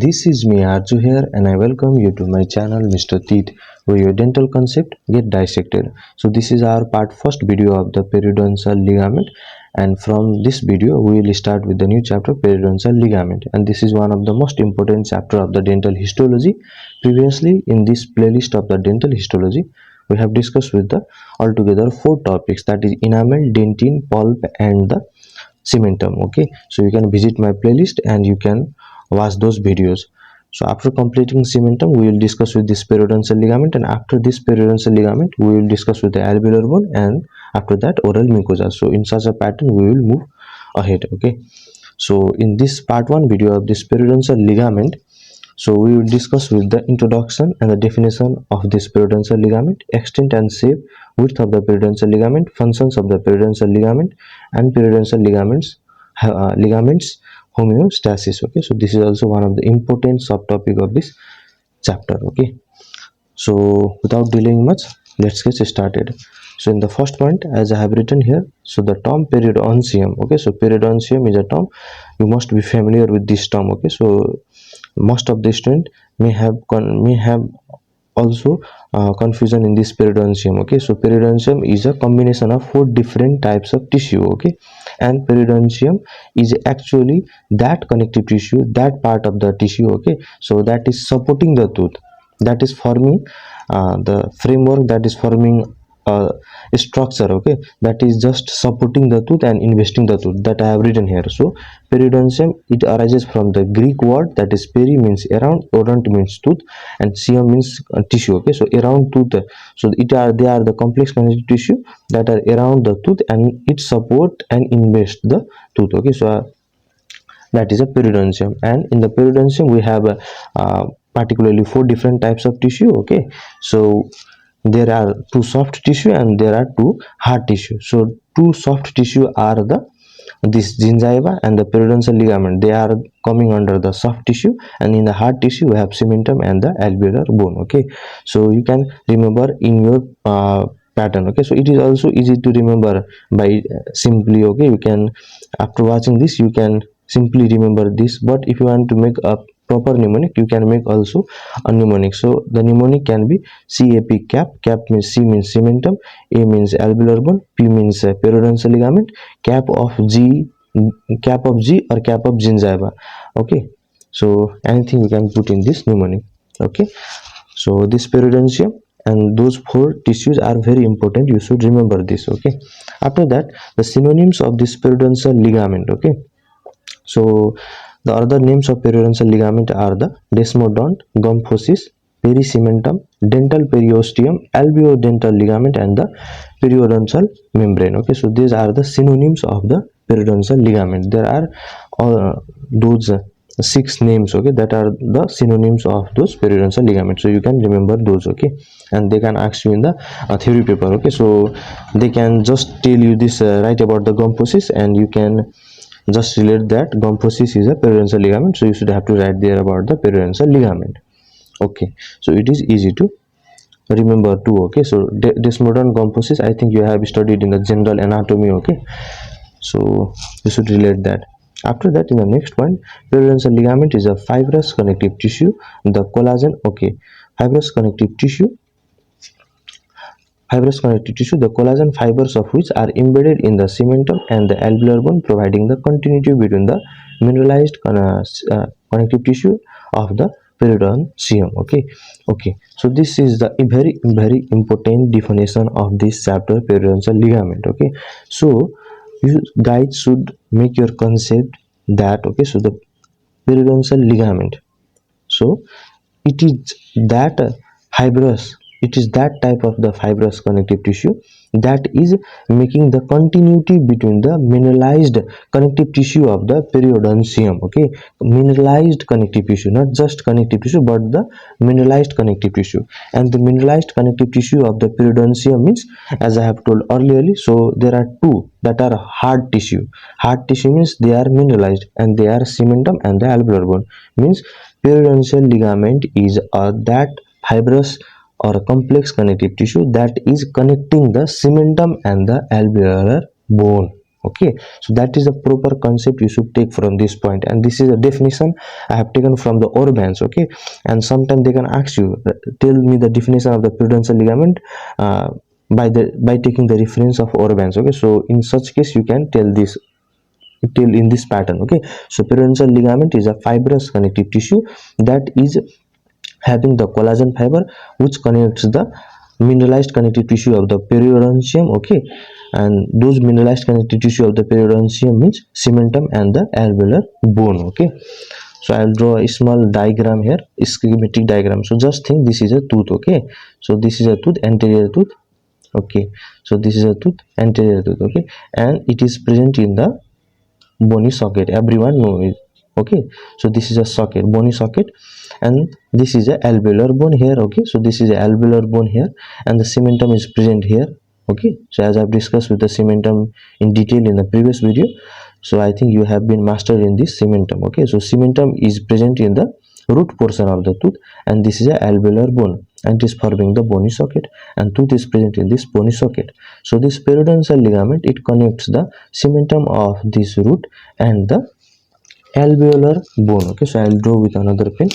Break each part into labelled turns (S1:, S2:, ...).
S1: This is me Arju here and I welcome you to my channel Mr. Teeth, where your dental concept get dissected. So this is our part first video of the periodontal ligament, and from this video we will start with the new chapter periodontal ligament, and this is one of the most important chapter of the dental histology. Previously in this playlist of the dental histology we have discussed with the altogether 4 topics, that is enamel, dentine, pulp and the cementum. Okay, so you can visit my playlist and you can watch those videos. So after completing cementum we will discuss with this periodontal ligament, and after this periodontal ligament we will discuss with the alveolar bone, and after that oral mucosa. So in such a pattern we will move ahead. Okay, so in this part 1 video of this periodontal ligament, so we will discuss with the introduction and the definition of this periodontal ligament, extent and shape, width of the periodontal ligament, functions of the periodontal ligament, and periodontal ligaments homeostasis. Okay, so this is also one of the important subtopic of this chapter. Okay, so without delaying much, let's get started. So in the first point, as I have written here, so the term periodontium. Okay, so periodontium is a term, you must be familiar with this term. Okay, so most of the student may have also confusion in this periodontium. Okay, so periodontium is a combination of 4 different types of tissue. Okay, and periodontium is actually that connective tissue, that part of the tissue, okay, so that is supporting the tooth, that is forming the framework, that is forming a structure, okay, that is just supporting the tooth and investing the tooth, that I have written here. So periodontium, it arises from the Greek word, that is peri means around, odont means tooth, and cium means tissue. Okay, so around tooth, so they are the complex connective tissue that are around the tooth and it support and invest the tooth. Okay, so that is a periodontium, and in the periodontium we have particularly 4 different types of tissue. Okay, so there are 2 soft tissue and there are 2 hard tissue. So 2 soft tissue are this gingiva and the periodontal ligament, they are coming under the soft tissue, and in the hard tissue we have cementum and the alveolar bone. Okay, so you can remember in your pattern. Okay, so it is also easy to remember by simply, okay, you can, after watching this you can simply remember this, but if you want to make a proper mnemonic you can make also a mnemonic. So the mnemonic can be CAP, cap means C means cementum, A means alveolar bone, P means periodontal ligament, cap of G or cap of gingiva. Okay, so anything you can put in this mnemonic. Okay, so this periodontium and those 4 tissues are very important, you should remember this. Okay, after that the synonyms of this periodontal ligament. Okay, so the other names of periodontal ligament are the desmodont, gymphosis, pericementum, dental periosteum, alveodental ligament, and the periodontal membrane. Okay, so these are the synonyms of the periodontal ligament. There are those 6 names, okay, that are the synonyms of those periodontal ligaments, so you can remember those. Okay, and they can ask you in the theory paper. Okay, so they can just tell you this, write about the gymphosis, and you can just relate that gymphosis is a periodontal ligament, so you should have to write there about the periodontal ligament. Okay, so it is easy to remember too. Okay, so desmodont, gymphosis, I think you have studied in the general anatomy. Okay, so you should relate that. After that, in the next one, periodontal ligament is a fibrous connective tissue, the collagen. Okay, fibrous connective tissue, the collagen fibers of which are embedded in the cementum and the alveolar bone, providing the continuity between the mineralized connective tissue of the periodontium. Okay, so this is the very important definition of this chapter, periodontal ligament. Okay, so you guys should make your concept that, okay, so the periodontal ligament, so it is that fibrous, it is that type of the fibrous connective tissue that is making the continuity between the mineralized connective tissue of the periodontium. Okay, mineralized connective tissue, not just connective tissue but the mineralized connective tissue. And the mineralized connective tissue of the periodontium means, as I have told earlier, so there are 2 that are hard tissue. Hard tissue means they are mineralized, and they are cementum and the alveolar bone. Means periodontal ligament is that fibrous or a complex connective tissue that is connecting the cementum and the alveolar bone. Okay, so that is the proper concept you should take from this point, and this is a definition I have taken from the Orbans. Okay, and sometimes they can ask you, tell me the definition of the periodontal ligament by taking the reference of Orbans. Okay, so in such case you can tell this till in this pattern. Okay, so periodontal ligament is a fibrous connective tissue that is having the collagen fiber which connects the mineralized connective tissue of the periodontium. Okay, and those mineralized connective tissue of the periodontium means cementum and the alveolar bone. Okay, so I'll draw a small diagram here, schematic diagram. So just think this is a tooth. Okay, so this is a tooth, anterior tooth. Okay, so this is a tooth, anterior tooth. Okay, and it is present in the bony socket, everyone know it. Okay, so this is a socket, bony socket, and this is a alveolar bone here. Okay, so this is a alveolar bone here, and the cementum is present here. Okay, so as I've discussed with the cementum in detail in the previous video, so I think you have been mastered in this cementum. Okay, so cementum is present in the root portion of the tooth, and this is a alveolar bone, and it is forming the bony socket, and tooth is present in this bony socket. So this periodontal ligament, it connects the cementum of this root and the alveolar bone. Okay, so I'll draw with another pen.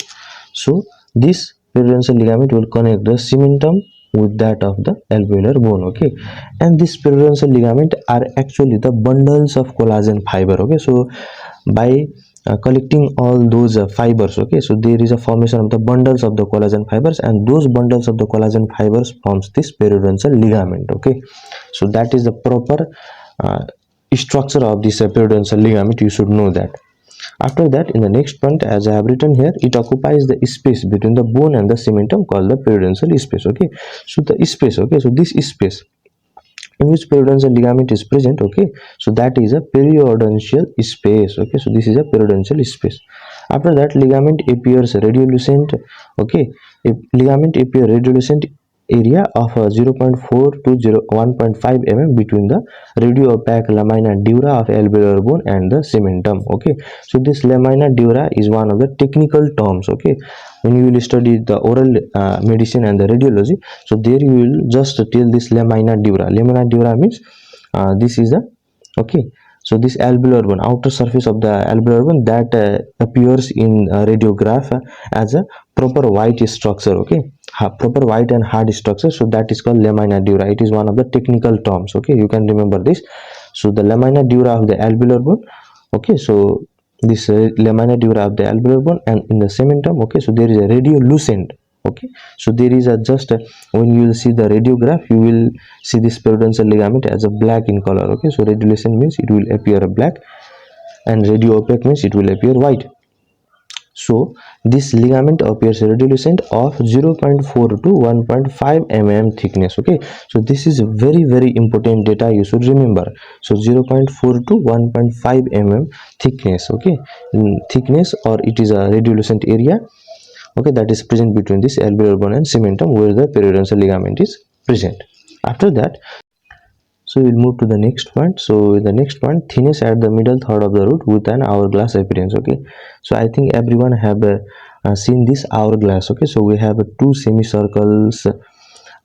S1: So this periodontal ligament will connect the cementum with that of the alveolar bone. Okay, and this periodontal ligament are actually the bundles of collagen fiber. Okay, so by collecting all those fibers, okay, so there is a formation of the bundles of the collagen fibers, and those bundles of the collagen fibers forms this periodontal ligament. Okay, so that is the proper structure of this periodontal ligament. You should know that. After that, in the next point, as I have written here, it occupies the space between the bone and the cementum called the periodontal space. Okay, so the space, okay, so this space in which periodontal ligament is present. Okay, so that is a periodontal space. Okay, so this is a periodontal space. After that, ligament appears radiolucent. Okay, ligament appear radiolucent area of 0.4 to 1.5 mm between the radio-opaque lamina dura of alveolar bone and the cementum. Okay, so this lamina dura is one of the technical terms. Okay, when you will study the oral medicine and the radiology, so there you will just tell this lamina dura. Lamina dura means this is a, okay, so this alveolar bone, outer surface of the alveolar bone, that appears in radiograph as a proper white structure. Okay, proper white and hard structure, so that is called lamina dura. It is one of the technical terms. Okay, you can remember this. So the lamina dura of the alveolar bone. Okay, so this lamina dura of the alveolar bone, and in the cementum, okay, so there is a radiolucent. Okay, so there is a just when you will see the radiograph, you will see this periodontal ligament as a black in color. Okay, so radiolucent means it will appear black, and radio opaque means it will appear white. So this ligament appears radiolucent of 0.4 to 1.5 mm thickness. Okay, so this is very important data you should remember. So 0.4 to 1.5 mm thickness. Okay, thickness, or it is a radiolucent area. Okay, that is present between this alveolar bone and cementum where the periodontal ligament is present. After that, so we'll move to the next point. So in the next point, thinness at the middle third of the root with an hourglass appearance. Okay, so I think everyone have seen this hourglass. Okay, so we have two semicircles.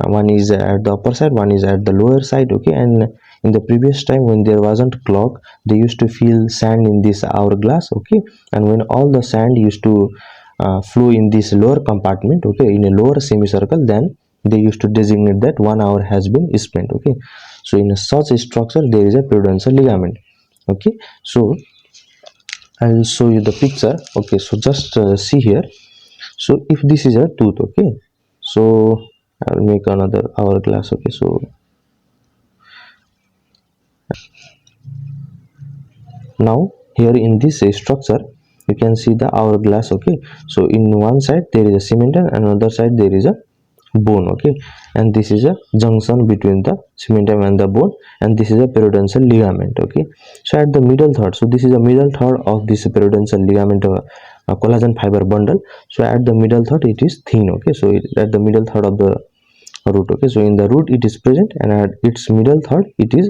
S1: One is at the upper side, one is at the lower side. Okay, and in the previous time when there wasn't clock, they used to fill sand in this hourglass. Okay, and when all the sand used to flow in this lower compartment, okay, in a lower semicircle, then they used to designate that 1 hour has been spent. Okay, so in such a structure there is a periodontal ligament. Okay, so I'll show you the picture. Okay, so just see here. So if this is a tooth, okay, so I'll make another hourglass. Okay, so now here in this structure you can see the hourglass. Okay, so in one side there is a cementum and another side there is a bone. Okay, and this is a junction between the cementum and the bone, and this is a periodontal ligament. Okay, so at the middle third, so this is the middle third of this periodontal ligament collagen fiber bundle. So at the middle third it is thin. Okay, so at the middle third of the root. Okay, so in the root it is present, and at its middle third it is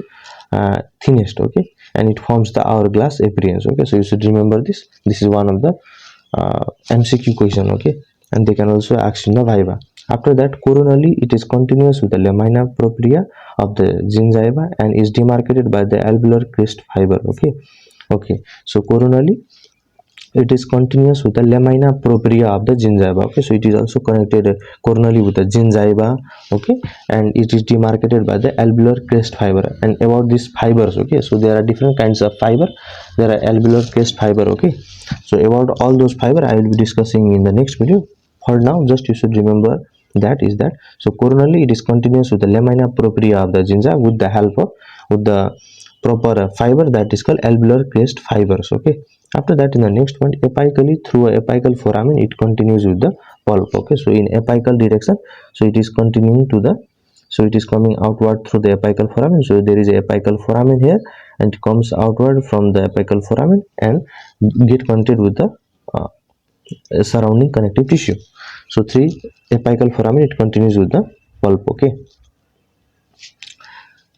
S1: thinnest. Okay, and it forms the hourglass appearance. Okay, so you should remember this. This is one of the MCQ question. Okay, and they can also ask in the viva. After that, coronally, it is continuous with the lamina propria of the gingiva and is demarcated by the alveolar crest fiber. Okay, so coronally it is continuous with the lamina propria of the gingiva. Okay, so it is also connected coronally with the gingiva. Okay, and it is demarcated by the alveolar crest fiber. And about these fibers, okay, so there are different kinds of fiber. There are alveolar crest fiber. Okay, so about all those fiber I will be discussing in the next video. For now, just you should remember that is that. So coronally it is continuous with the lamina propria of the gingiva with the help of with the proper fiber that is called alveolar crest fibers. Okay, after that, in the next one, apically through a apical foramen it continues with the pulp. Okay, so in apical direction, so it is continuing to the, so it is coming outward through the apical foramen. So there is a apical foramen here and it comes outward from the apical foramen and get connected with the uh, surrounding connective tissue. So three apical foramen it continues with the pulp. Okay,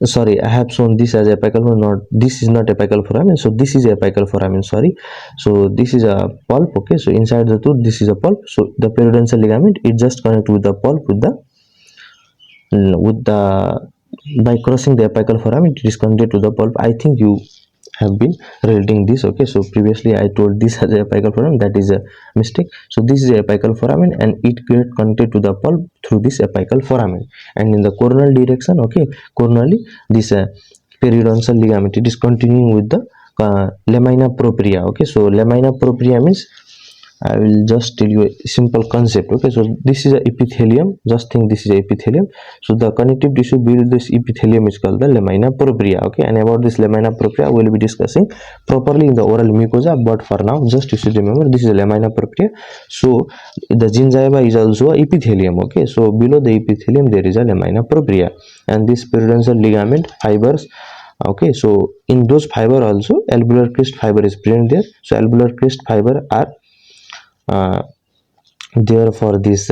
S1: sorry, I have shown this as apical, not this is not apical foramen, so this is apical foramen, sorry. So this is a pulp. Okay, so inside the tooth this is a pulp. So the periodontal ligament it just connect with the pulp with the by crossing the apical foramen it is connected to the pulp. I think you have been relating this. Okay, so previously I told this as a apical foramen, that is a mistake. So this is a apical foramen and it get connected to the pulp through this apical foramen. And in the coronal direction, okay, coronally this periodontal ligament it is continuing with the lamina propria. Okay, so lamina propria means I will just tell you a simple concept. Okay, so this is a epithelium. Just think this is a epithelium. So the connective tissue below this epithelium is called the lamina propria. Okay, and about this lamina propria we will be discussing properly in the oral mucosa. But for now, just you should remember this is a lamina propria. So the gingiva is also a epithelium. Okay, so below the epithelium there is a lamina propria, and this periodontal ligament fibers. Okay, so in those fiber also alveolar crest fiber is present there. So alveolar crest fiber are uh, there for this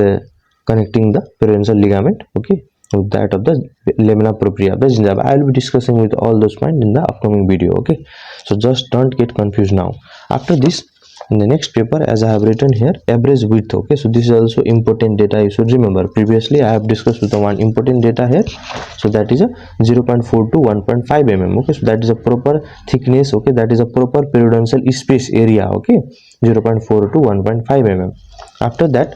S1: connecting the periodontal ligament, okay, with that of the lamina propria of the gingiva. I will be discussing with all those points in the upcoming video. Okay, so just don't get confused now. After this, in the next paper, as I have written here, average width. Okay, so this is also important data you should remember. Previously I have discussed with the one important data here, so that is a 0.4 to 1.5 mm. Okay, so that is a proper thickness. Okay, that is a proper periodontal space area. Okay, 0.4 to 1.5 mm. After that,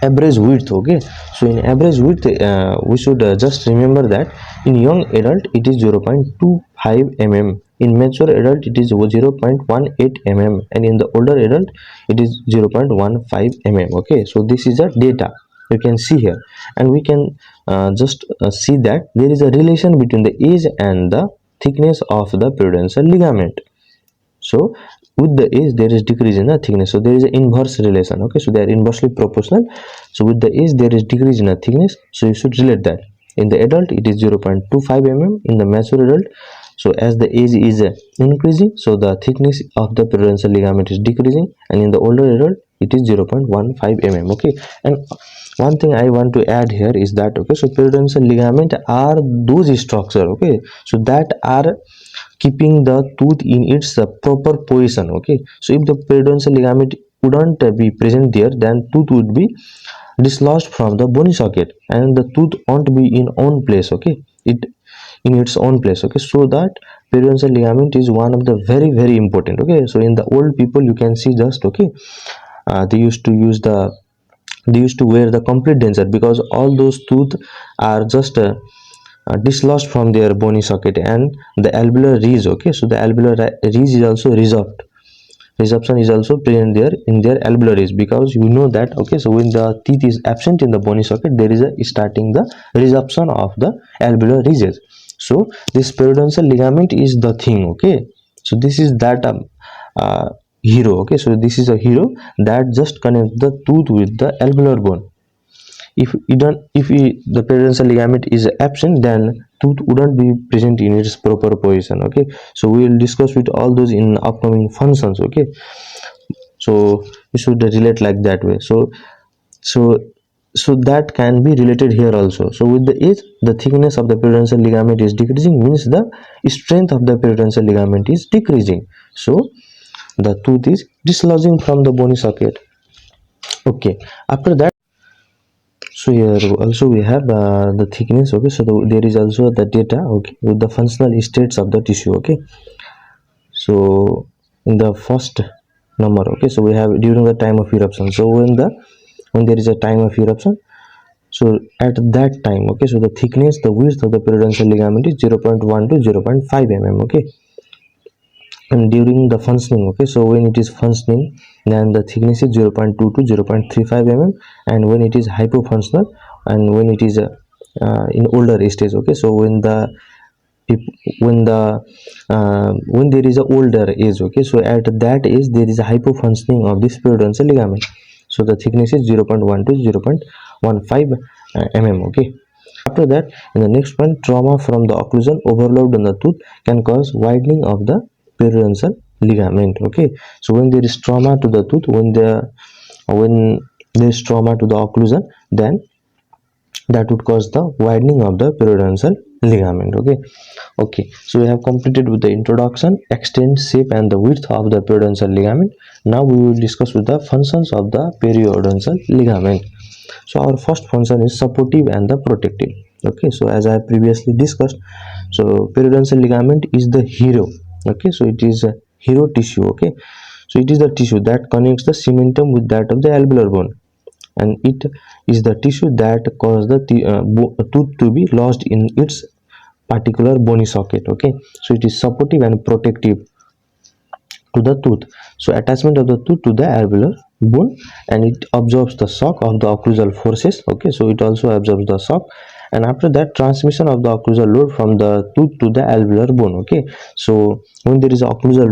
S1: average width. Okay, so in average width we should just remember that in young adult it is 0.25 mm, in mature adult it is 0.18 mm, and in the older adult it is 0.15 mm. Okay, so this is a data you can see here, and we can just see that there is a relation between the age and the thickness of the periodontal ligament. So with the age there is decrease in the thickness, so there is an inverse relation. Okay, so they are inversely proportional. So with the age there is decrease in the thickness, so you should relate that. In the adult it is 0.25 mm, in the mature adult, so as the age is increasing, so the thickness of the periodontal ligament is decreasing, and in the older adult it is 0.15 mm. Okay, and one thing I want to add here is that, okay, so periodontal ligament are those structure, okay, so that are keeping the tooth in its proper position. Okay, so if the periodontal ligament wouldn't be present there, then tooth would be dislodged from the bony socket and the tooth won't be in own place. Okay, it in its own place. Okay, so that periodontal ligament is one of the very important. Okay, so in the old people you can see just, okay, they used to use the, they used to wear the complete denture because all those tooth are just dislodged from their bony socket and the alveolar ridge. Okay, so the alveolar ridge is also resolved. Resorption is also present there in their alveolar ridge, because you know that, okay, so when the teeth is absent in the bony socket there is a starting the resorption of the alveolar ridges. So this periodontal ligament is the thing. Okay, so this is that hero. Okay, so this is a hero that just connect the tooth with the alveolar bone. If you don't, the periodontal ligament is absent, then tooth wouldn't be present in its proper position. Okay, so we will discuss with all those in upcoming functions. Okay, so you should relate like that way. So so that can be related here also. So with the age the thickness of the periodontal ligament is decreasing, means the strength of the periodontal ligament is decreasing, so the tooth is dislodging from the bony socket. Okay, after that, So here also we have the thickness. Okay, so there is also the data, okay, with the functional states of the tissue. Okay, so in the first number, okay, so we have during the time of eruption. So when there is a time of eruption, so at that time, okay, so the thickness, the width of the periodontal ligament is 0.1 to 0.5 mm. Okay, and during the functioning, okay, so when it is functioning, then the thickness is 0.2 to 0.35 mm, and when it is hypofunctional, and when it is in older stage, okay, so when the if when there is a older age, okay, so at that age there is a hypofunctioning of this periodontal ligament, so the thickness is 0.1 to 0.15 mm. Okay, after that, in the next one, trauma from the occlusion overload on the tooth can cause widening of the periodontal ligament. Okay, so when there is trauma to the tooth, when there is trauma to the occlusion, then that would cause the widening of the periodontal ligament. Okay, so we have completed with the introduction, extent, shape and the width of the periodontal ligament. Now we will discuss with the functions of the periodontal ligament. So our first function is supportive and the protective. Okay, so as I have previously discussed, so periodontal ligament is the hero. Okay, so it is a hero tissue. Okay, so it is the tissue that connects the cementum with that of the alveolar bone, and it is the tissue that causes the tooth to be lodged in its particular bony socket. Okay, so it is supportive and protective to the tooth. So attachment of the tooth to the alveolar bone, and it absorbs the shock of the occlusal forces. Okay, so it also absorbs the shock, and after that, transmission of the occlusal load from the tooth to the alveolar bone. Okay, so when there is occlusal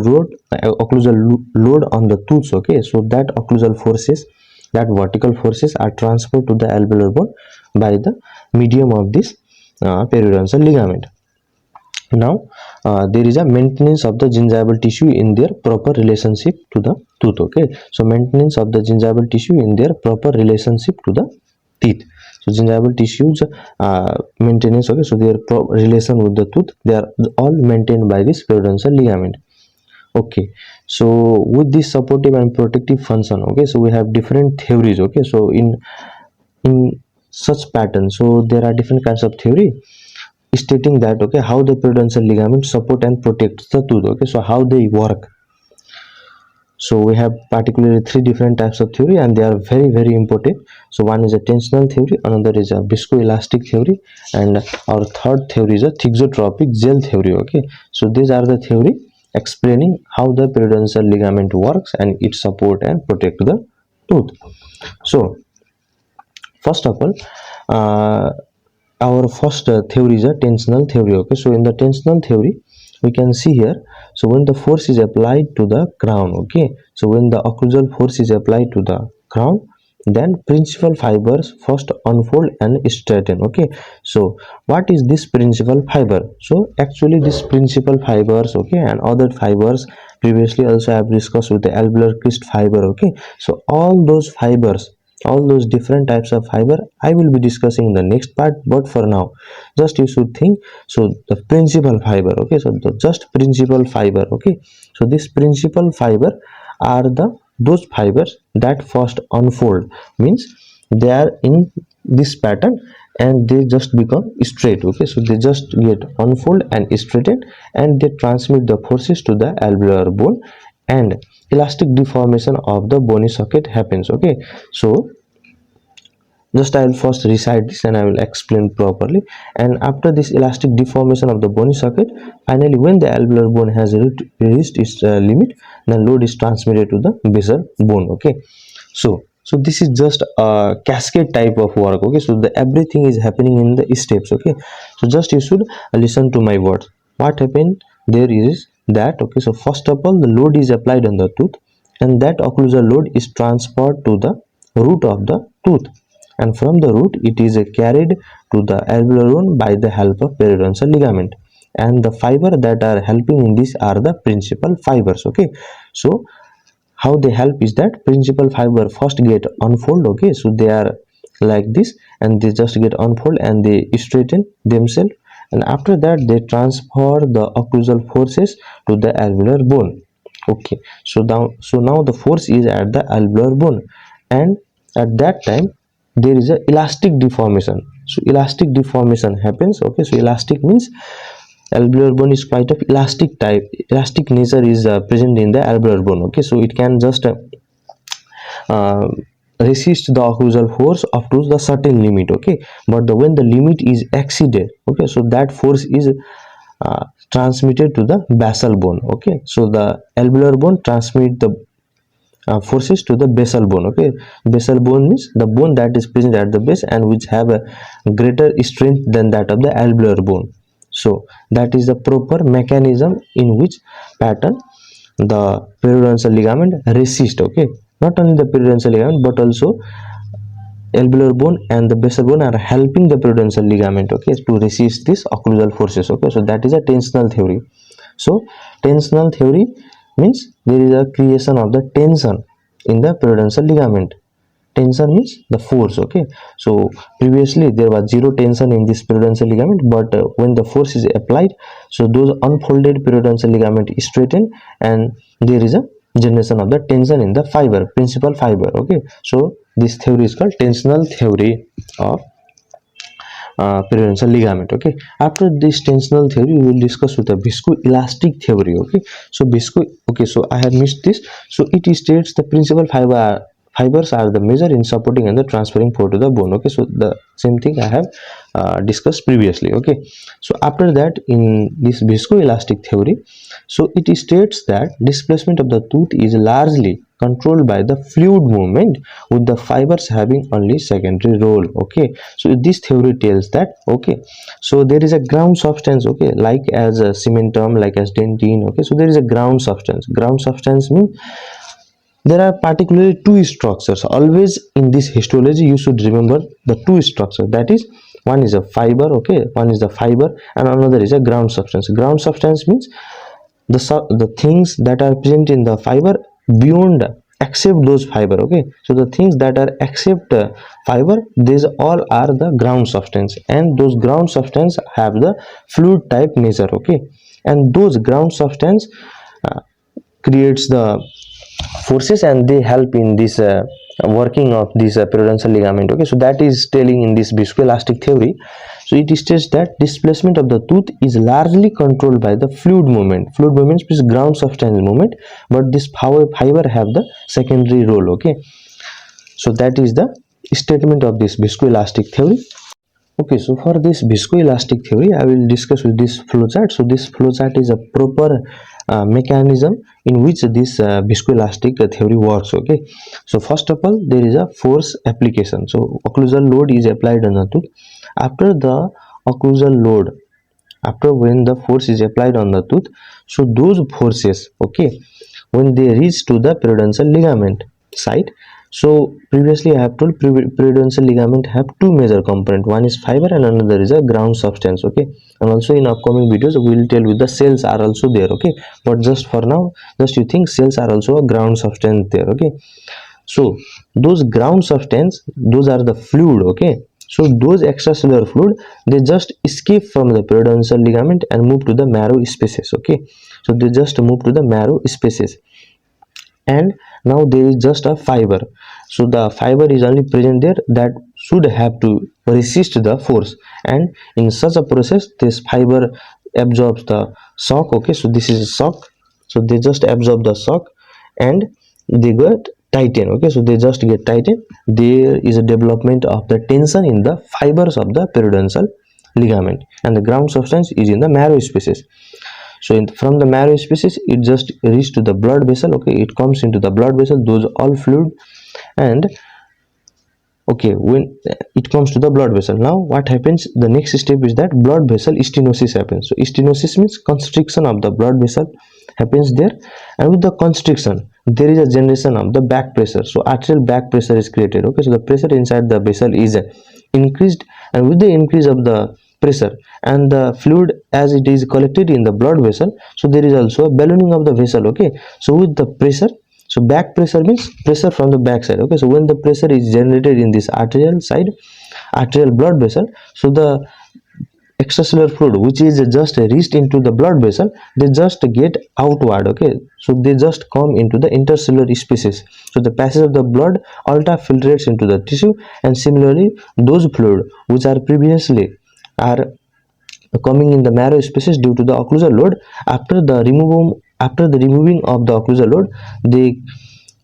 S1: load on the tooth, okay, so that occlusal forces, that vertical forces are transferred to the alveolar bone by the medium of this periodontal ligament. Now there is a maintenance of the gingival tissue in their proper relationship to the tooth. Okay, so maintenance of the gingival tissue in their proper relationship to the teeth. So gingival tissues maintenance, okay, so their relation with the tooth, they are all maintained by this periodontal ligament. Okay, so with this supportive and protective function, okay, so we have different theories. Okay, so in such pattern, so there are different kinds of theory stating that, okay, how the periodontal ligament support and protect the tooth. Okay, so how they work. So we have particularly three different types of theory, and they are very very important. So one is a tensional theory, another is a viscoelastic theory, and our third theory is a thixotropic gel theory. Okay, so these are the theory explaining how the periodontal ligament works and it support and protect the tooth. So first of all, our first theory is a tensional theory. Okay, so in the tensional theory, we can see here, so when the force is applied to the crown, okay, so when the occlusal force is applied to the crown, then principal fibers first unfold and straighten. Okay, so what is this principal fiber? So actually this principal fibers, okay, and other fibers previously also I have discussed with the alveolar crest fiber. Okay, so all those fibers, all those different types of fiber I will be discussing in the next part, but for now just you should think, so the principal fiber, okay, so the just principal fiber. Okay, so this principal fiber are the those fibers that first unfold, means they are in this pattern and they just become straight. Okay, so they just get unfold and straightened, and they transmit the forces to the alveolar bone, and elastic deformation of the bony socket happens. Okay, so just I will first recite this and I will explain properly. And after this elastic deformation of the bony socket, finally when the alveolar bone has reached its limit, then load is transmitted to the basal bone. Okay, so this is just a cascade type of work. Okay, so the everything is happening in the steps. Okay, so just you should listen to my words. What happened there is that, okay, so first of all the load is applied on the tooth, and that occlusal load is transferred to the root of the tooth, and from the root it is carried to the alveolar bone by the help of periodontal ligament, and the fiber that are helping in this are the principal fibers. Okay, so how they help is that principal fiber first get unfold. Okay, so they are like this, and they just get unfold and they straighten themselves, and after that they transfer the occlusal forces to the alveolar bone. Okay, so now the force is at the alveolar bone, and at that time there is a elastic deformation. So elastic deformation happens. Okay, so elastic means alveolar bone is quite of elastic type. Elastic nature is present in the alveolar bone. Okay, so it can just uh, resist the occlusal force up to the certain limit. Okay, but when the limit is exceeded, okay, so that force is transmitted to the basal bone. Okay, so the alveolar bone transmit the forces to the basal bone. Okay, basal bone means the bone that is present at the base and which have a greater strength than that of the alveolar bone. So that is the proper mechanism in which pattern the periodontal ligament resist. Okay, not only the periodontal ligament but also alveolar bone and the basal bone are helping the periodontal ligament, okay, to resist this occlusal forces. Okay, so that is a tensional theory. So tensional theory means there is a creation of the tension in the periodontal ligament. Tension means the force. Okay, so previously there was zero tension in this periodontal ligament, but when the force is applied, so those unfolded periodontal ligament straighten and there is a generation of the tension in the fiber, principal fiber. Okay, so this theory is called tensional theory of periodontal ligament. Okay, after this tensional theory we will discuss with the viscoelastic theory. Okay, so okay, so I have missed this. So it states the principal fibers are the measure in supporting and the transferring force to the bone. Okay, so the same thing I have discussed previously. Okay, so after that in this viscoelastic theory, so it states that displacement of the tooth is largely controlled by the fluid movement, with the fibers having only secondary role. Okay, so this theory tells that, okay, so there is a ground substance, okay, like as a cementum, like as dentine. Okay, so there is a ground substance. Ground substance means there are particularly two structures. Always in this histology you should remember the two structures, that is one is a fiber. Okay, one is the fiber and another is a ground substance. Ground substance means the things that are present in the fiber beyond except those fiber. Okay, so the things that are except fiber, these all are the ground substance, and those ground substance have the fluid type nature. Okay, and those ground substance uh, creates the forces and they help in this working of this periodontal ligament. Okay, so that is telling in this viscoelastic theory. So it states that displacement of the tooth is largely controlled by the fluid movement. Fluid movement is ground substance movement, but this fiber have the secondary role. Okay, so that is the statement of this viscoelastic theory. Okay, so for this viscoelastic theory, I will discuss with this flowchart. So this flowchart is a proper mechanism in which this viscoelastic theory works. Okay, so first of all, there is a force application. So occlusal load is applied on the tooth. After the occlusal load, after when the force is applied on the tooth, so those forces, okay, when they reach to the periodontal ligament site. So previously I have told periodontal ligament have two major component, one is fiber and another is a ground substance. Okay, and also in upcoming videos we will tell with the cells are also there. Okay, but just for now, just you think cells are also a ground substance there. Okay, so those ground substance, those are the fluid. Okay, so those extracellular fluid, they just escape from the periodontal ligament and move to the marrow spaces. Okay, so they just move to the marrow spaces, and now there is just a fiber. So the fiber is only present there that should have to resist the force, and in such a process this fiber absorbs the shock. Okay, so this is a shock, so they just absorb the shock and they get tighten. Okay, so they just get tighten. There is a development of the tension in the fibers of the periodontal ligament, and the ground substance is in the marrow spaces. So from the marrow species it just reach to the blood vessel. Okay, it comes into the blood vessel, those all fluid, and okay, when it comes to the blood vessel, now what happens, the next step is that blood vessel stenosis happens. So stenosis means constriction of the blood vessel happens there, and with the constriction there is a generation of the back pressure. So arterial back pressure is created. Okay, so the pressure inside the vessel is increased, and with the increase of the pressure and the fluid as it is collected in the blood vessel, so there is also a ballooning of the vessel. Okay, so with the pressure, so back pressure means pressure from the back side. Okay, so when the pressure is generated in this arterial side, arterial blood vessel, so the extracellular fluid which is just reached into the blood vessel, they just get outward. Okay, so they just come into the intercellular spaces. So the passage of the blood ultra filtrates into the tissue, and similarly those fluid which are previously are coming in the marrow spaces due to the occlusal load, after the removing of the occlusal load, they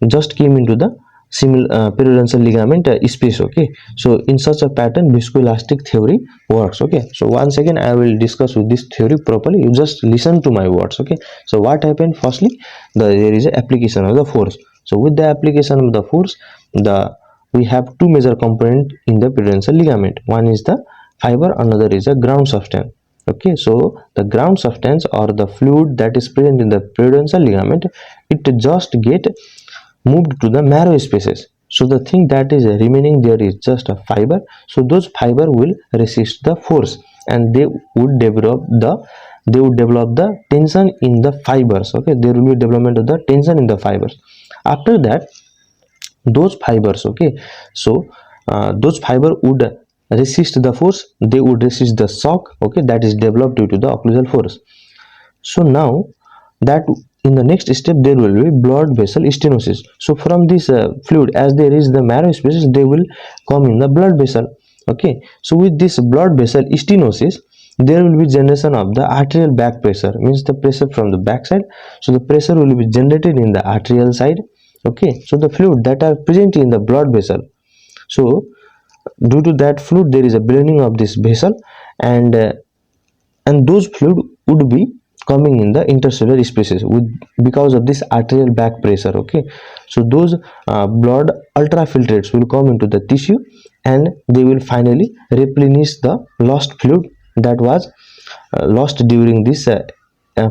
S1: just came into the periodontal ligament space. Okay, so in such a pattern viscoelastic theory works. Okay, so once again I will discuss with this theory properly, you just listen to my words. Okay, so what happened? Firstly, there is a application of the force. So with the application of the force, we have two major component in the periodontal ligament. One is the fiber, another is a ground substance. Okay, so the ground substance or the fluid that is present in the periodontal ligament, it just get moved to the marrow spaces. So the thing that is remaining there is just a fiber. So those fiber will resist the force, and they would develop the tension in the fibers. Okay, there will be development of the tension in the fibers. After that, those fibers, okay, so those fiber would resist the force, they would resist the shock, okay, that is developed due to the occlusal force. So now that in the next step there will be blood vessel stenosis. So from this fluid, as there is the marrow spaces, they will come in the blood vessel. Okay, so with this blood vessel stenosis, there will be generation of the arterial back pressure, means the pressure from the back side. So the pressure will be generated in the arterial side. Okay, so the fluid that are present in the blood vessel, so due to that fluid there is a blending of this vessel, and those fluid would be coming in the intercellular spaces with because of this arterial back pressure. Okay, so those blood ultrafiltrates will come into the tissue, and they will finally replenish the lost fluid that was lost during this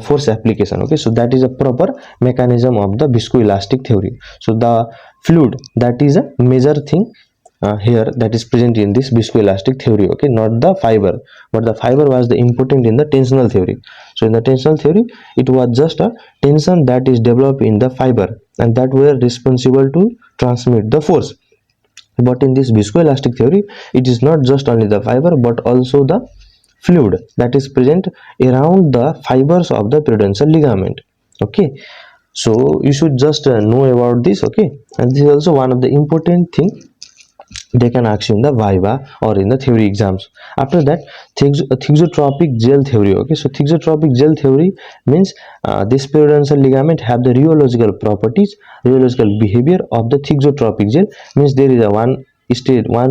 S1: force application. Okay, so that is a proper mechanism of the viscoelastic theory. So the fluid, that is a major thing here that is present in this viscoelastic theory. Okay, not the fiber, but the fiber was the important in the tensional theory. So in the tensional theory, it was just a tension that is developed in the fiber, and that were responsible to transmit the force. But in this viscoelastic theory, it is not just only the fiber but also the fluid that is present around the fibers of the periodontal ligament. Okay, so you should just know about this. Okay, and this is also one of the important thing they can ask you in the viva or in the theory exams. After that, thixotropic gel theory. Okay, so thixotropic gel theory means this periodontal ligament have the rheological properties, rheological behavior of the thixotropic gel, means there is a one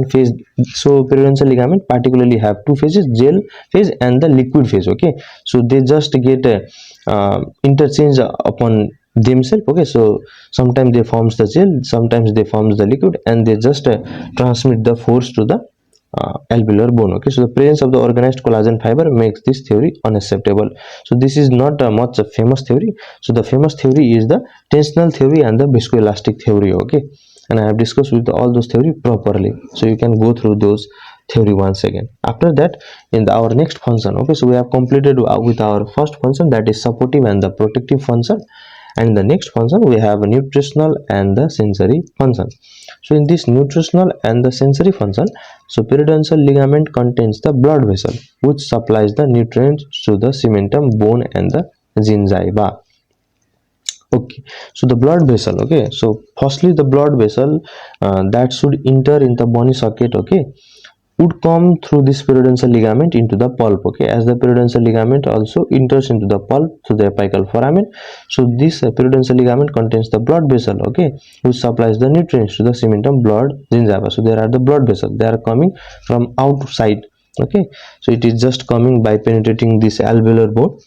S1: phase. So periodontal ligament particularly have two phases, gel phase and the liquid phase. Okay, so they just get interchange upon themselves. Okay, so sometimes they forms the gel, sometimes they forms the liquid, and they just transmit the force to the alveolar bone. Okay, so the presence of the organized collagen fiber makes this theory unacceptable. So this is not much a famous theory. So the famous theory is the tensional theory and the viscoelastic theory. Okay, and I have discussed with all those theory properly, so you can go through those theory once again. After that, in our next function, okay, so we have completed with our first function, that is supportive and the protective function, and in the next function we have a nutritional and the sensory function. So in this nutritional and the sensory function, so periodontal ligament contains the blood vessel which supplies the nutrients to the cementum, bone and the gingiva. Okay, so the blood vessel. Okay, so firstly the blood vessel that should enter in the bony socket, okay, would come through this periodontal ligament into the pulp. Okay, as the periodontal ligament also enters into the pulp through the apical foramen. So this periodontal ligament contains the blood vessel, okay, which supplies the nutrients to the cementum, blood, gingiva. So there are the blood vessels, they are coming from outside. Okay, so it is just coming by penetrating this alveolar bone.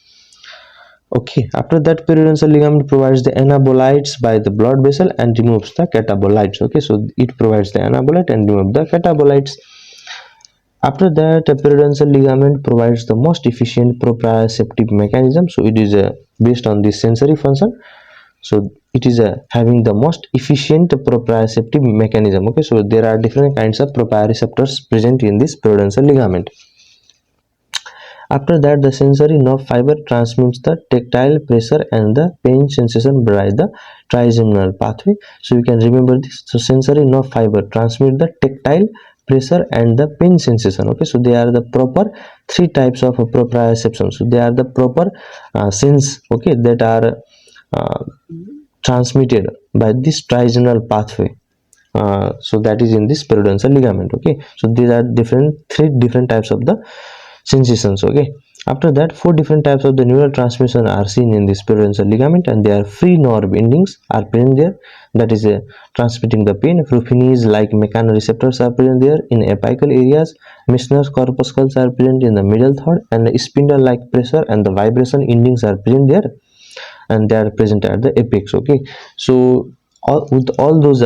S1: Okay, after that periodontal ligament provides the anabolites by the blood vessel and removes the catabolites. Okay, so it provides the anabolite and removes the catabolites. After that, a periodontal ligament provides the most efficient proprioceptive mechanism. So it is based on the sensory function. So it is having the most efficient proprioceptive mechanism. Okay, so there are different kinds of proprioceptors present in this periodontal ligament. After that, the sensory nerve fiber transmits the tactile pressure and the pain sensation by the trigeminal pathway. So you can remember this. So sensory nerve fiber transmit the tactile pressure and the pain sensation. Okay, so they are the proper three types of proprioception. So they are the proper sense, okay, that are transmitted by this trigeminal pathway. So that is in this periodontal ligament. Okay, so these are three different types of the sensations. Okay, after that, four different types of the neural transmission are seen in this periodontal ligament, and their free nerve endings are present there, that is transmitting the pain. Rufinase like mechanoreceptors are present there in apical areas. Meissner's corpuscles are present in the middle third, and the spindle like pressure and the vibration endings are present there, and they are present at the apex. Okay, so with all those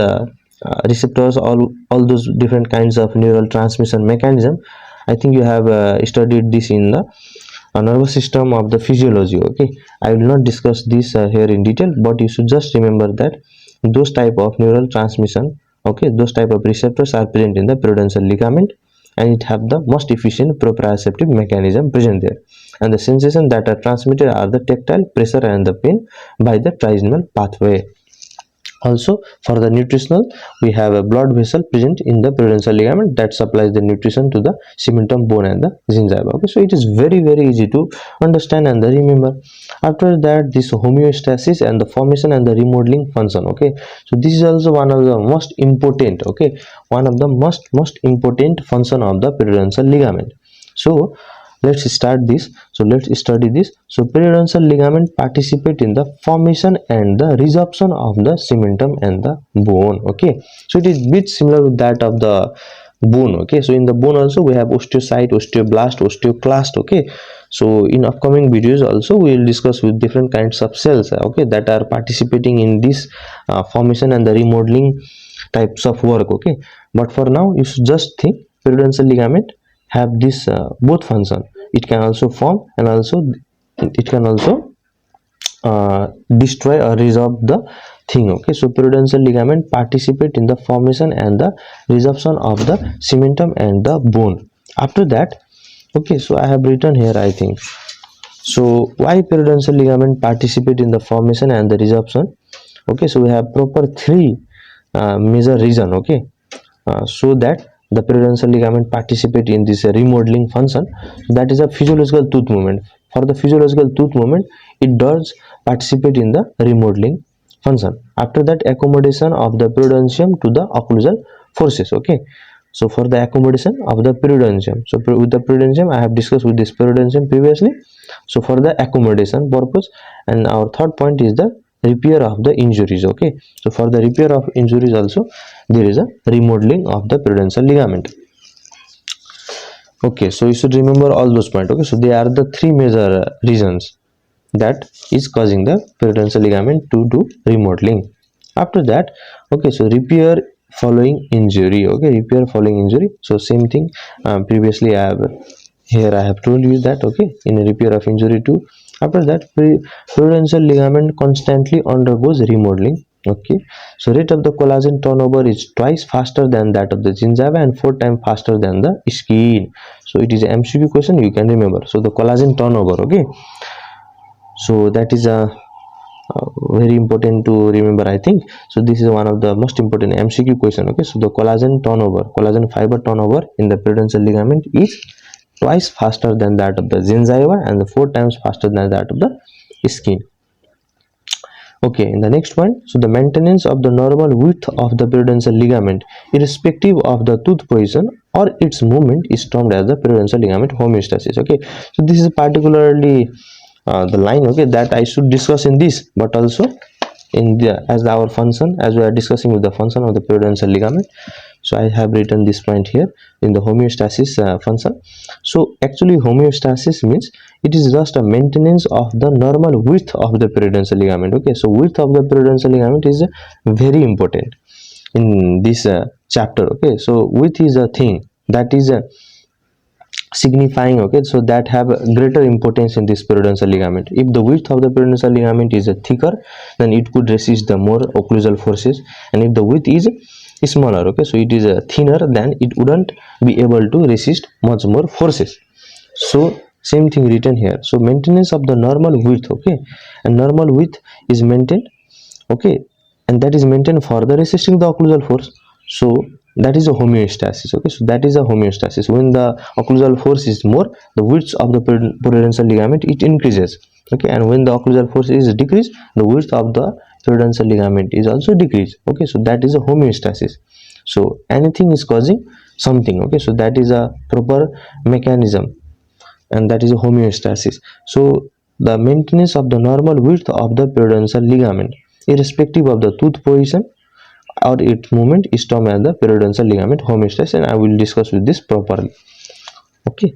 S1: receptors, all those different kinds of neural transmission mechanism, I think you have studied this in the nervous system of the physiology. Okay, I will not discuss this here in detail, but you should just remember that those type of neural transmission, okay, those type of receptors are present in the periodontal ligament, and it have the most efficient proprioceptive mechanism present there, and the sensation that are transmitted are the tactile, pressure and the pain by the trigeminal pathway. Also, for the nutritional, we have a blood vessel present in the periodontal ligament that supplies the nutrition to the cementum bone and the gingiva. Okay, so it is very easy to understand and remember. After that, this homeostasis and the formation and the remodeling function. Okay, so this is also one of the most important, okay, one of the most important function of the periodontal ligament. So let's start this. So let's study this. So periodontal ligament participate in the formation and the resorption of the cementum and the bone. Okay, so it is bit similar to that of the bone. Okay, so in the bone also we have osteocyte, osteoblast, osteoclast. Okay, so in upcoming videos also we will discuss with different kinds of cells, okay, that are participating in this formation and the remodeling types of work. Okay, but for now you should just think periodontal ligament have this both function. It can also form, and also it can also destroy or resorb the thing. Okay, so periodontal ligament participate in the formation and the resorption of the cementum and the bone. After that, okay, so I have written here, I think, so why periodontal ligament participate in the formation and the resorption. Okay, so we have proper three major reason. Okay, so that the periodontal ligament participate in this remodeling function. So that is a physiological tooth movement. For the physiological tooth movement, it does participate in the remodeling function. After that, accommodation of the periodontium to the occlusal forces. Okay, so for the accommodation of the periodontium, so with the periodontium I have discussed with this periodontium previously, so for the accommodation purpose. And our third point is the repair of the injuries. Okay, so for the repair of injuries also there is a remodeling of the periodontal ligament. Okay, so you should remember all those points. Okay, so they are the three major reasons that is causing the periodontal ligament to do remodeling. After that, okay, so repair following injury. Okay, repair following injury, so same thing, previously I have told you that, okay, in a repair of injury too. After that, periodontal ligament constantly undergoes remodeling. Okay, so rate of the collagen turnover is twice faster than that of the gingiva and 4 times faster than the skin. So it is an MCQ question, you can remember. So the collagen turnover, okay, so that is a very important to remember, I think. So this is one of the most important MCQ question. Okay, so the collagen turnover, collagen fiber turnover in the periodontal ligament is twice faster than that of the gingiva and 4 times faster than that of the skin. Okay, in the next one, so the maintenance of the normal width of the periodontal ligament irrespective of the tooth position or its movement is termed as the periodontal ligament homeostasis. Okay, so this is particularly the line, okay, that I should discuss in this, but also in the as our function, as we are discussing with the function of the periodontal ligament. So I have written this point here in the homeostasis function. So actually homeostasis means it is just a maintenance of the normal width of the periodontal ligament. Okay, so width of the periodontal ligament is very important in this chapter. Okay, so width is a thing that is signifying, okay, so that have greater importance in this periodontal ligament. If the width of the periodontal ligament is thicker, then it could resist the more occlusal forces, and if the width is smaller, okay, so it is thinner, then it wouldn't be able to resist much more forces. So same thing written here. So maintenance of the normal width, okay, and normal width is maintained, okay, and that is maintained for the resisting the occlusal force. So that is a homeostasis. Okay, so that is a homeostasis. When the occlusal force is more, the width of the periodontal ligament it increases. Okay, and when the occlusal force is decreased, the width of the periodontal ligament is also decreased. Okay, so that is a homeostasis. So anything is causing something. Okay, so that is a proper mechanism, and that is a homeostasis. So the maintenance of the normal width of the periodontal ligament irrespective of the tooth position or its movement is termed as the periodontal ligament homeostasis, and I will discuss with this properly. Okay,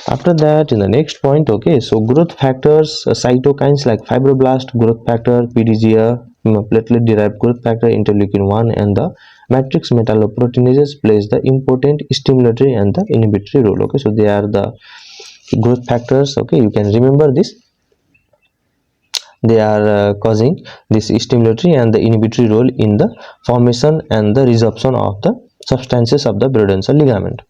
S1: after that, in the next point, okay, so growth factors, cytokines like fibroblast growth factor, PDGF, platelet derived growth factor, interleukin 1, and the matrix metalloproteinases plays the important stimulatory and the inhibitory role. Okay, so they are the growth factors. Okay, you can remember this. They are causing this stimulatory and the inhibitory role in the formation and the resorption of the substances of the periodontal ligament.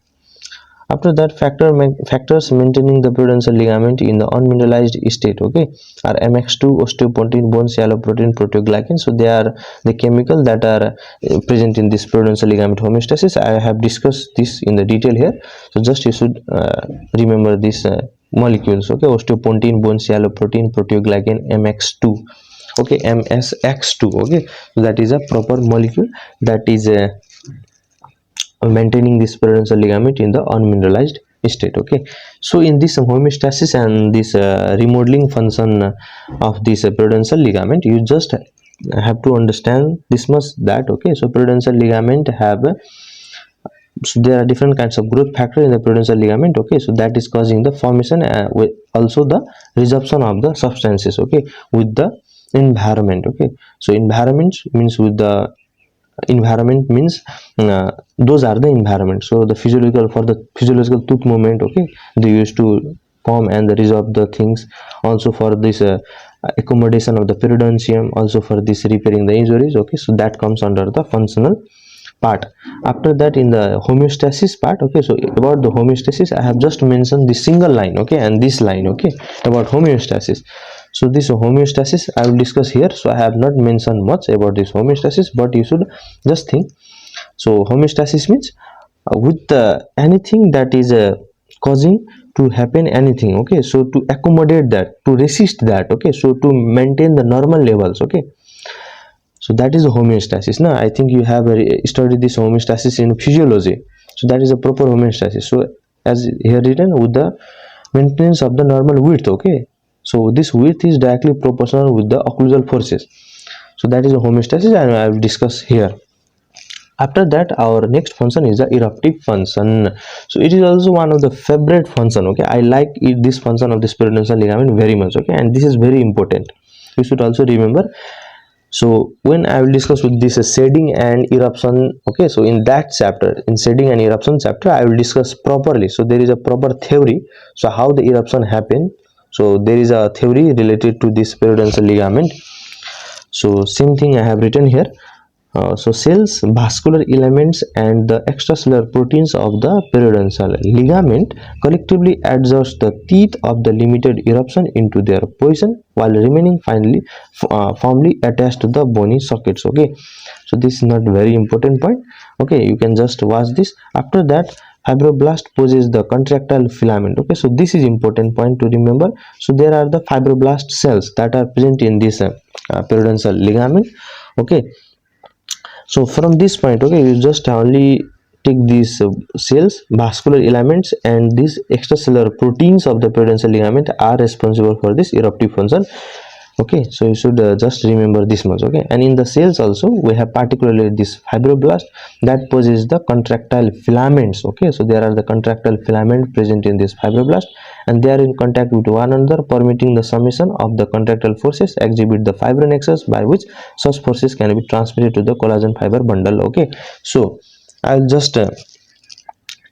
S1: After that, factors maintaining the periodontal ligament in the unmineralized state, okay, are MX2, osteopontin, bone shallow protein, proteoglycan. So they are the chemicals that are present in this periodontal ligament homeostasis. I have discussed this in the detail here, so just you should remember these molecules. Okay, osteopontin, bone shallow protein, proteoglycan, MX2. Okay, MSX2. Okay, so that is a proper molecule that is maintaining this periodontal ligament in the unmineralized state. Okay, so in this homeostasis and this remodeling function of this periodontal ligament, you just have to understand this much, that okay, so periodontal ligament have so there are different kinds of growth factor in the periodontal ligament. Okay, so that is causing the formation with also the resorption of the substances. Okay, with the environment. Okay, so environment means with the environment means those are the environment. So the physiological, for the physiological tooth movement, okay, they used to form and resolve the things. Also for this accommodation of the periodontium, also for this repairing the injuries. Okay, so that comes under the functional part. After that, in the homeostasis part, okay, so about the homeostasis I have just mentioned this single line, okay, and this line, okay, about homeostasis. So this homeostasis I will discuss here, so I have not mentioned much about this homeostasis, but you should just think. So homeostasis means with anything that is causing to happen anything. Okay, so to accommodate that, to resist that. Okay, so to maintain the normal levels. Okay, so that is a homeostasis. Now I think you have studied this homeostasis in physiology, so that is a proper homeostasis. So as here written, with the maintenance of the normal width. Okay, so this width is directly proportional with the occlusal forces. So that is a homeostasis, and I will discuss here. After that, our next function is the eruptive function. So it is also one of the favorite function. Okay, I like this function of this periodontal ligament very much. Okay, and this is very important, you should also remember. So when I will discuss with this shading and eruption, okay, so in that chapter, in shading and eruption chapter, I will discuss properly. So there is a proper theory, so how the eruption happen. So there is a theory related to this periodontal ligament. So same thing I have written here. So cells, vascular elements, and the extracellular proteins of the periodontal ligament collectively adjust the teeth of the limited eruption into their position while remaining finally firmly attached to the bony sockets. Okay, so this is not very important point. Okay, you can just watch this. After that, fibroblast poses the contractile filament. Okay, so this is important point to remember. So there are the fibroblast cells that are present in this periodontal ligament. Okay, so from this point, okay, you just only take these cells, vascular elements, and these extracellular proteins of the periodontal ligament are responsible for this eruptive function. Okay, so you should just remember this much. Okay, and in the cells also we have particularly this fibroblast that possesses the contractile filaments. Okay, so there are the contractile filament present in this fibroblast, and they are in contact with one another, permitting the summation of the contractile forces exhibit the fibronexus, by which such forces can be transmitted to the collagen fiber bundle. Okay, so I'll just tell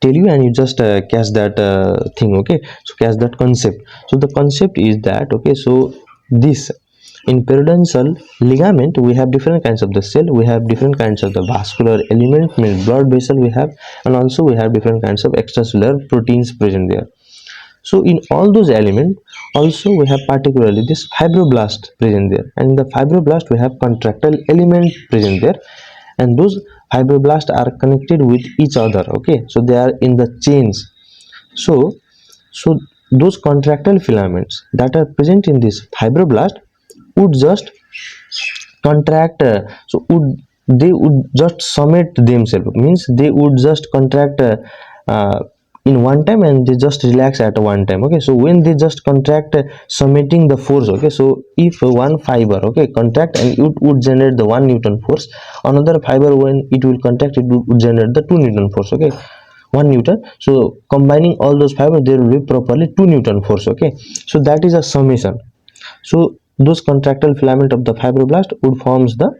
S1: you, and you just catch that thing. Okay, so catch that concept. So the concept is that, okay, so this in periodontal ligament we have different kinds of the cell, we have different kinds of the vascular element, means blood vessel we have, and also we have different kinds of extracellular proteins present there. So in all those elements also we have particularly this fibroblast present there, and in the fibroblast we have contractile element present there, and those fibroblasts are connected with each other. Okay, so they are in the chains. So those contractile filaments that are present in this fibroblast would just contract, they would just summit themselves, means they would just contract uh, in one time, and they just relax at one time. Okay, so when they just contract, summiting the force. Okay, so if one fiber, okay, contract, and it would generate the 1 Newton force, another fiber, when it will contract, it would generate the 2 Newton force. Okay, 1 Newton. So combining all those fibers, there will be properly 2 Newton force. Okay, so that is a summation. So those contractile filament of the fibroblast would forms the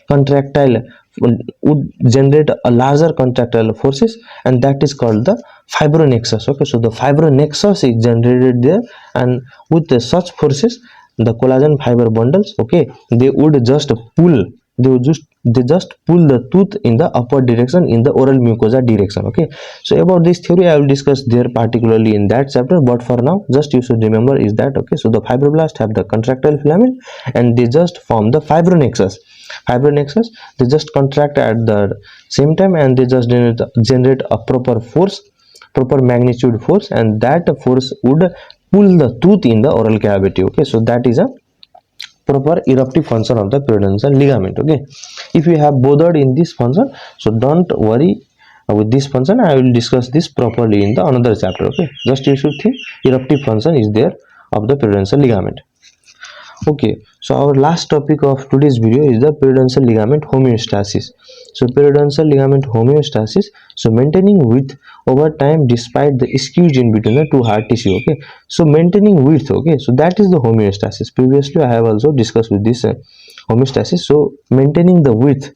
S1: contractile, would generate a larger contractile forces, and that is called the fibronexus. Okay, so the fibronexus is generated there, and with such forces, the collagen fiber bundles, okay, they would just pull, they just pull the tooth in the upward direction, in the oral mucosa direction. Okay, so about this theory I will discuss there particularly in that chapter, but for now just you should remember is that, okay, so the fibroblasts have the contractile filament, and they just form the fibronexus. They just contract at the same time, and they just generate a proper force, proper magnitude force, and that force would pull the tooth in the oral cavity. Okay, so that is a proper eruptive function of the periodontal ligament. Okay, if you have bothered in this function, so don't worry with this function. I will discuss this properly in the another chapter. Okay, just you should think eruptive function is there of the periodontal ligament. Okay, so our last topic of today's video is the periodontal ligament homeostasis. So periodontal ligament homeostasis, so maintaining width over time despite the skews in between the two hard tissue. Okay, so maintaining width, okay, so that is the homeostasis. Previously I have also discussed with this homeostasis. So maintaining the width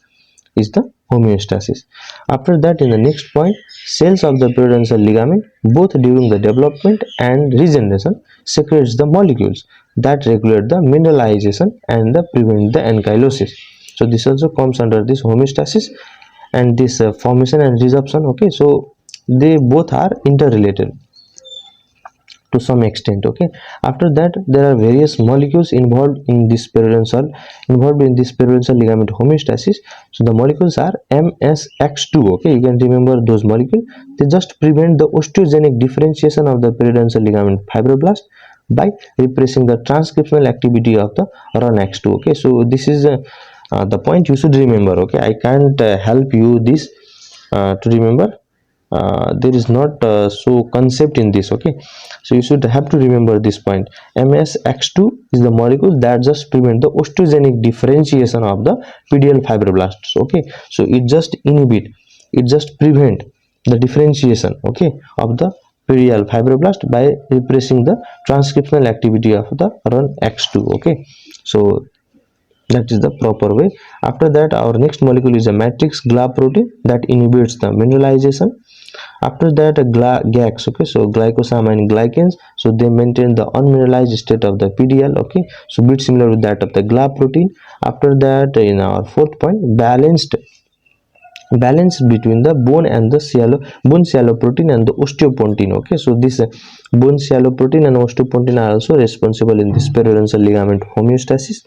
S1: is the homeostasis. After that, in the next point, cells of the periodontal ligament, both during the development and regeneration, secretes the molecules that regulate the mineralization and the prevent the ankylosis. So this also comes under this homeostasis, and this formation and resorption. Okay, so they both are interrelated to some extent. Okay, after that there are various molecules involved in this periodontal ligament homeostasis. So the molecules are MSX2. Okay, you can remember those molecules. They just prevent the osteogenic differentiation of the periodontal ligament fibroblast by repressing the transcriptional activity of the RUNX2. Okay, so this is the point you should remember. Okay, I can't help you this to remember. There is not so concept in this. Okay, so you should have to remember this point. MSX2 is the molecule that just prevent the osteogenic differentiation of the pedial fibroblasts. Okay, so it just prevent the differentiation, okay, of the pedial fibroblast by repressing the transcriptional activity of the RUNX2. Okay, so that is the proper way. After that, our next molecule is a matrix GLA protein that inhibits the mineralization. After that, GAGs, okay, so glycosamine glycans, so they maintain the unmineralized state of the PDL. Okay, so bit similar with that of the GLA protein. After that, in our fourth point, balance between the bone shallow protein and the osteopontin. Okay, so this bone shallow protein and osteopontin are also responsible in this periodontal ligament homeostasis.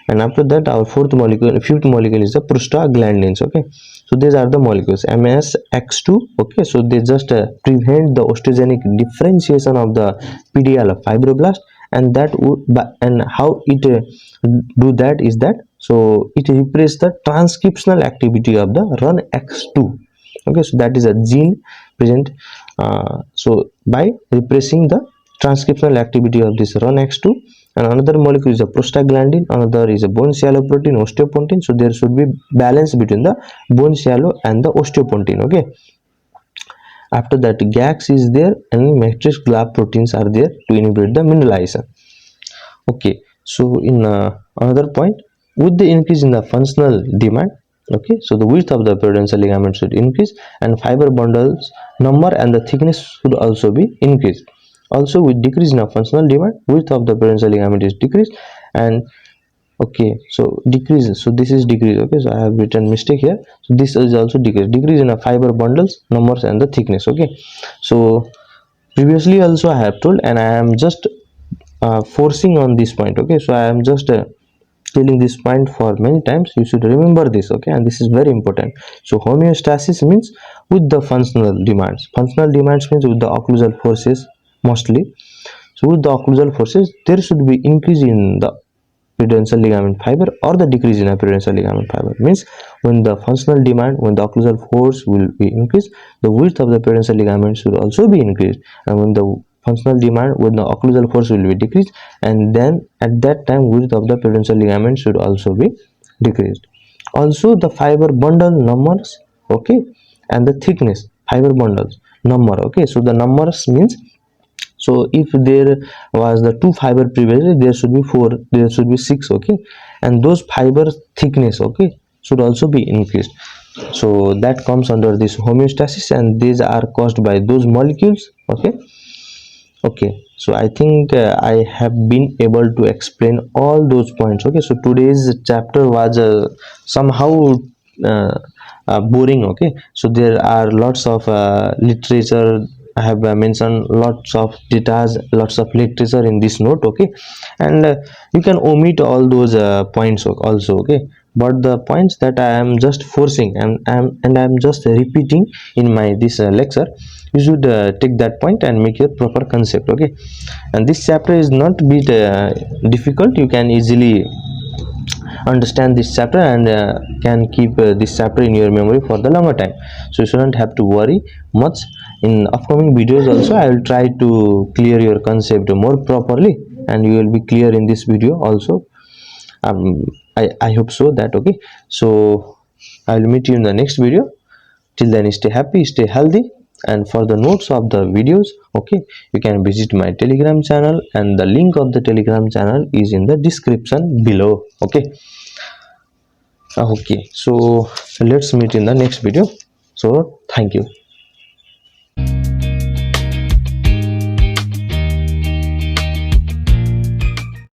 S1: And after that, our fifth molecule is the prostaglandins. Okay, so these are the molecules MSX2. Okay, so they just prevent the osteogenic differentiation of the PDL fibroblast, and that would, and how it do that is that, so it represses the transcriptional activity of the RUNX2. Okay, so that is a gene present. So by repressing the transcriptional activity of this RUNX2, and another molecule is a prostaglandin, another is a bone shallow protein, osteopontin. So there should be balance between the bone shallow and the osteopontin. Okay, after that, GAGs is there, and matrix GLA proteins are there to inhibit the mineralization. Okay, so in another point, with the increase in the functional demand, okay, so the width of the periodontal ligament should increase, and fiber bundles number and the thickness should also be increased. Also, with decrease in the functional demand, width of the periodontal ligament is decreased, and okay, so decreases, so this is decrease. Okay, so I have written mistake here, so this is also decrease in the fiber bundles numbers and the thickness. Okay, so previously also I have told, and I am just forcing on this point. Okay, so I am just telling this point for many times, you should remember this, okay? And this is very important. So homeostasis means with the functional demands. Functional demands means with the occlusal forces mostly. So with the occlusal forces, there should be increase in the periodontal ligament fiber or the decrease in a periodontal ligament fiber. Means when the functional demand, when the occlusal force will be increased, the width of the periodontal ligament should also be increased. And when the functional demand, when the occlusal force will be decreased, and then at that time width of the periodontal ligament should also be decreased. Also the fiber bundle numbers, okay, and the thickness, fiber bundles number, okay. So the numbers means, so if there was the two fiber previously, there should be four, there should be six, okay. And those fiber thickness, okay, should also be increased. So that comes under this homeostasis, and these are caused by those molecules, okay. Okay, so I think I have been able to explain all those points, okay. So today's chapter was somehow uh, boring, okay. So there are lots of literature. I have mentioned lots of data, lots of literature in this note, okay. And you can omit all those points also, okay. But the points that I am just forcing and I am just repeating in my this lecture, you should take that point and make your proper concept, okay. And this chapter is not bit difficult. You can easily understand this chapter and can keep this chapter in your memory for the longer time. So you shouldn't have to worry much. In upcoming videos also, I will try to clear your concept more properly, and you will be clear in this video also. um, I hope so that, okay. So I will meet you in the next video. Till then, stay happy, stay healthy. And for the notes of the videos, okay, you can visit my Telegram channel, and the link of the Telegram channel is in the description below, okay. Okay, so let's meet in the next video. So thank you.